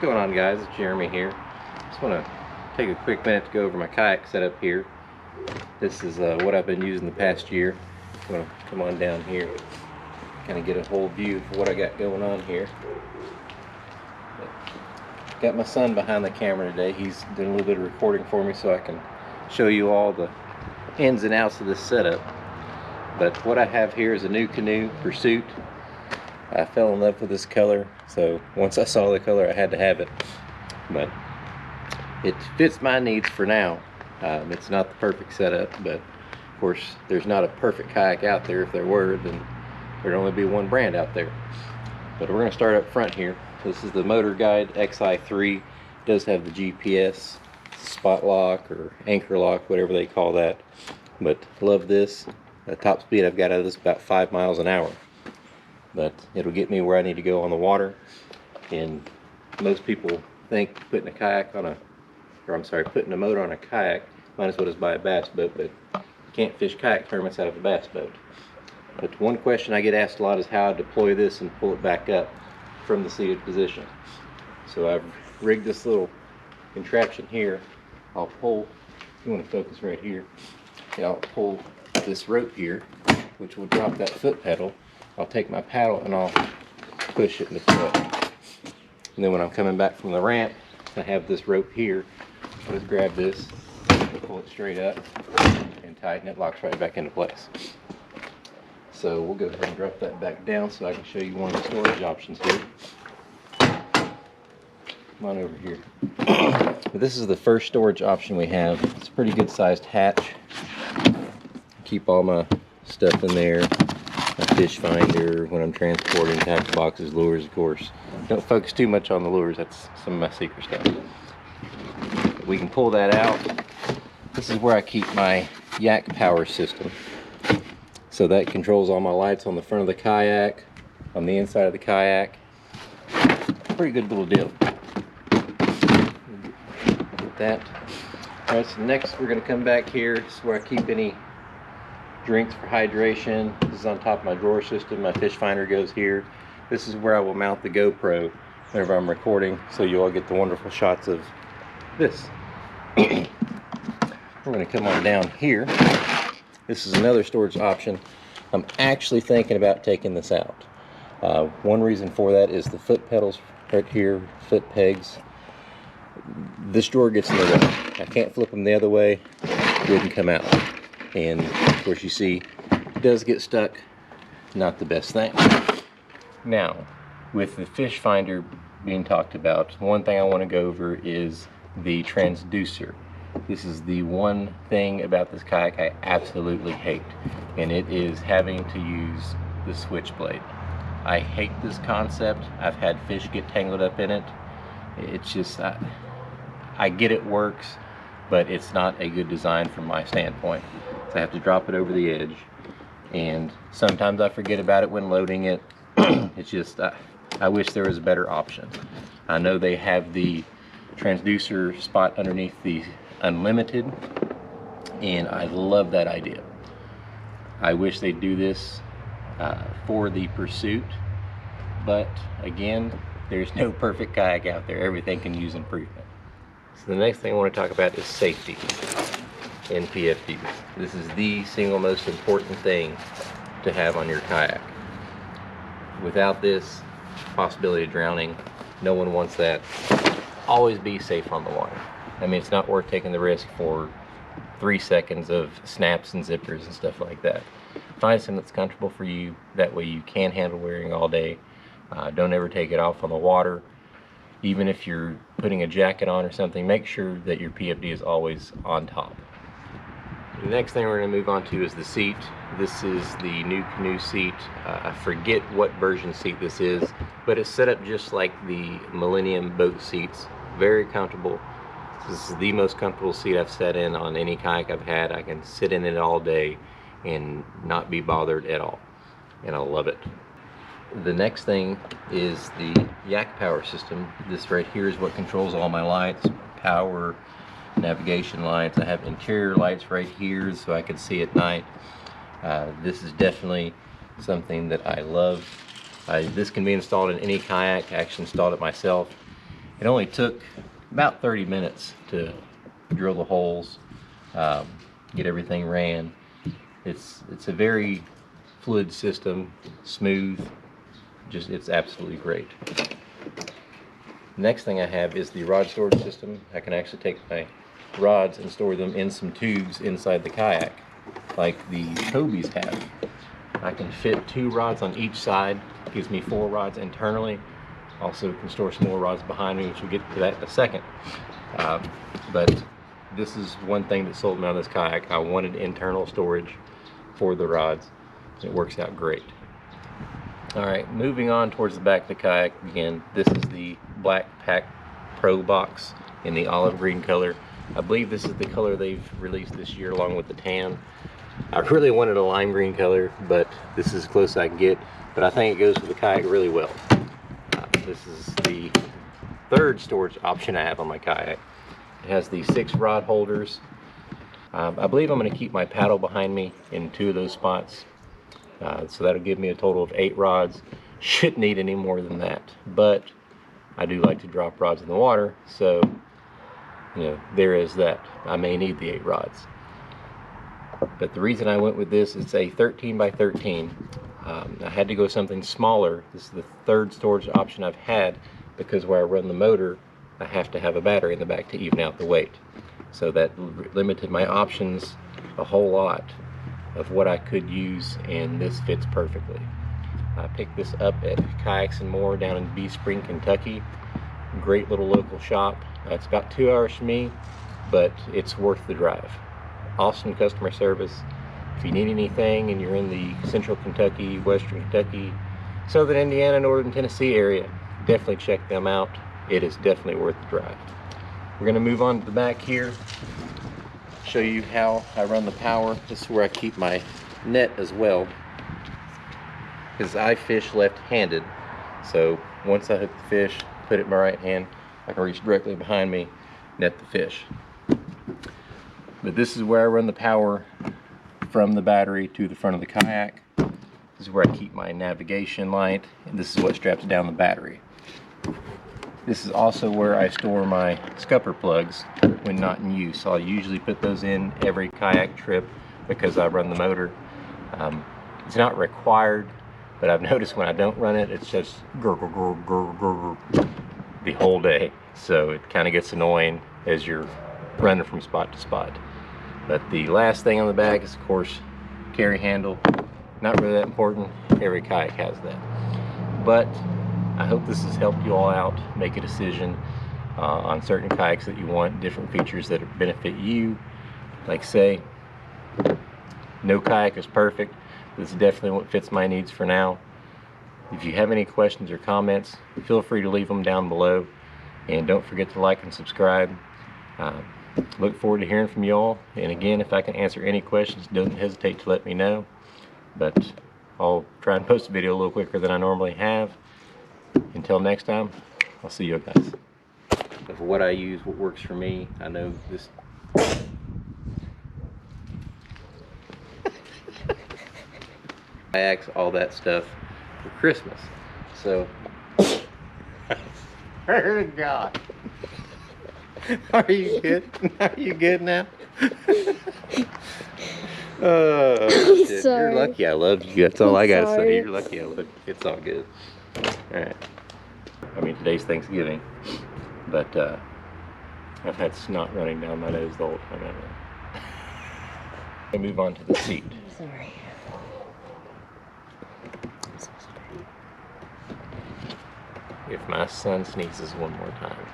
going on, guys? It's Jeremy here. Just want to take a quick minute to go over my kayak setup here. This is what I've been using the past year. I'm going to come on down here, kind of get a whole view of what I got going on here. Got my son behind the camera today. He's doing a little bit of recording for me so I can show you all the ins and outs of this setup. But what I have here is a Nucanoe Pursuit. I fell in love with this color, so once I saw the color I had to have it. But it fits my needs for now. It's not the perfect setup, but of course there's not a perfect kayak out there. If there were, then there'd only be one brand out there. But we're going to start up front here. This is the Motor Guide XI3. It does have the GPS, spot lock or anchor lock, whatever they call that. But love this. The top speed I've got out of this is about 5 miles an hour. But it'll get me where I need to go on the water. And most people think putting a motor on a kayak, might as well just buy a bass boat, but you can't fish kayak tournaments out of a bass boat. But one question I get asked a lot is how I deploy this and pull it back up from the seated position. So I've rigged this little contraption here. I'll pull, if you want to focus right here, I'll pull this rope here, which will drop that foot pedal. I'll take my paddle and I'll push it in the foot. And then when I'm coming back from the ramp, I have this rope here. I'll just grab this, pull it straight up, and tighten it, locks right back into place. So we'll go ahead and drop that back down so I can show you one of the storage options here. Come on over here. This is the first storage option we have. It's a pretty good sized hatch. Keep all my stuff in there. My fish finder, when I'm transporting, tackle boxes, lures, of course. Don't focus too much on the lures, that's some of my secret stuff. We can pull that out. This is where I keep my YakPower system. So that controls all my lights on the front of the kayak, on the inside of the kayak. Pretty good little deal. Get that. Alright, so next we're going to come back here. This is where I keep any drinks for hydration. This is on top of my drawer system. My fish finder goes here. This is where I will mount the GoPro whenever I'm recording, so you all get the wonderful shots of this. We're going to come on down here. This is another storage option. I'm actually thinking about taking this out. One reason for that is the foot pedals right here, foot pegs. This drawer gets in the way. I can't flip them the other way. It wouldn't come out. And of course you see it does get stuck. Not the best thing. Now, with the fish finder being talked about, one thing I want to go over is the transducer. This is the one thing about this kayak I absolutely hate, and it is having to use the switchblade. I hate this concept. I've had fish get tangled up in it. It's just, I get it works, but it's not a good design from my standpoint. So I have to drop it over the edge, and sometimes I forget about it when loading it. It's just, I wish there was a better option. I know they have the transducer spot underneath the Unlimited, and I love that idea. I wish they'd do this for the Pursuit, but again, there's no perfect kayak out there. Everything can use improvement. So the next thing I want to talk about is safety in PFDs. This is the single most important thing to have on your kayak. Without this, possibility of drowning, no one wants that. Always be safe on the water. I mean, it's not worth taking the risk for 3 seconds of snaps and zippers and stuff like that. Find something that's comfortable for you. That way you can handle wearing all day. Don't ever take it off on the water. Even if you're putting a jacket on or something, make sure that your PFD is always on top. The next thing we're going to move on to is the seat. This is the Nucanoe seat. I forget what version seat this is, but it's set up just like the Millennium boat seats. Very comfortable. This is the most comfortable seat I've sat in on any kayak I've had. I can sit in it all day and not be bothered at all, and I love it. The next thing is the YakPower system. This right here is what controls all my lights, power, navigation lights. I have interior lights right here so I can see at night. This is definitely something that I love. This can be installed in any kayak. I actually installed it myself, It only took about 30 minutes to drill the holes, get everything ran. It's a very fluid system, smooth, it's absolutely great. Next thing I have is the rod storage system. I can actually take my rods and store them in some tubes inside the kayak, like the Tobies have. I can fit 2 rods on each side, gives me 4 rods internally. Also can store some more rods behind me, which we'll get to that in a second. But this is one thing that sold me on this kayak. I wanted internal storage for the rods. It works out great. Alright, moving on towards the back of the kayak. Again, this is the Black Pack Pro box in the olive green color. I believe this is the color they've released this year along with the tan. I really wanted a lime green color, but this is as close as I can get. But I think it goes with the kayak really well. This is the 3rd storage option I have on my kayak. It has the 6 rod holders. I believe I'm going to keep my paddle behind me in 2 of those spots. So that'll give me a total of 8 rods. Shouldn't need any more than that, but I do like to drop rods in the water, so there is that. I may need the 8 rods. But the reason I went with this, it's a 13 by 13. I had to go something smaller. This is the 3rd storage option I've had, because where I run the motor, I have to have a battery in the back to even out the weight. So that limited my options a whole lot of what I could use, and this fits perfectly. I picked this up at Kayaks and More down in Bee Spring, Kentucky. Great little local shop. It's about 2 hours from me, but it's worth the drive. Awesome customer service. If you need anything and you're in the central Kentucky, western Kentucky, southern Indiana, northern Tennessee area, definitely check them out. It is definitely worth the drive. We're going to move on to the back here, show you how I run the power. This is where I keep my net as well, because I fish left-handed. So once I hook the fish, put it in my right hand, I can reach directly behind me, net the fish. But this is where I run the power from the battery to the front of the kayak. This is where I keep my navigation light, and this is what straps down the battery. This is also where I store my scupper plugs when not in use. I'll usually put those in every kayak trip because I run the motor. It's not required, but I've noticed when I don't run it, it's just gurgle, gurgle, gurgle, gurgle the whole day. So it kind of gets annoying as you're running from spot to spot. But the last thing on the back is, of course, carry handle. Not really that important. Every kayak has that. But I hope this has helped you all out make a decision on certain kayaks that you want, different features that benefit you. Like say, no kayak is perfect. This is definitely what fits my needs for now. If you have any questions or comments, feel free to leave them down below. And don't forget to like and subscribe. Look forward to hearing from you all. And again, if I can answer any questions, don't hesitate to let me know. But I'll try and post a video a little quicker than I normally have. Until next time, I'll see you guys. Of what I use, what works for me, I know this. Kayaks, all that stuff for Christmas. So, God. Are you good? Are you good now? Oh, shit. You're lucky I love you. That's all I gotta say. You're lucky I love you. It's all good. Alright. I mean, today's Thanksgiving, but I've had snot running down my nose the whole time. I move on to the seat. Sorry. If my son sneezes one more time.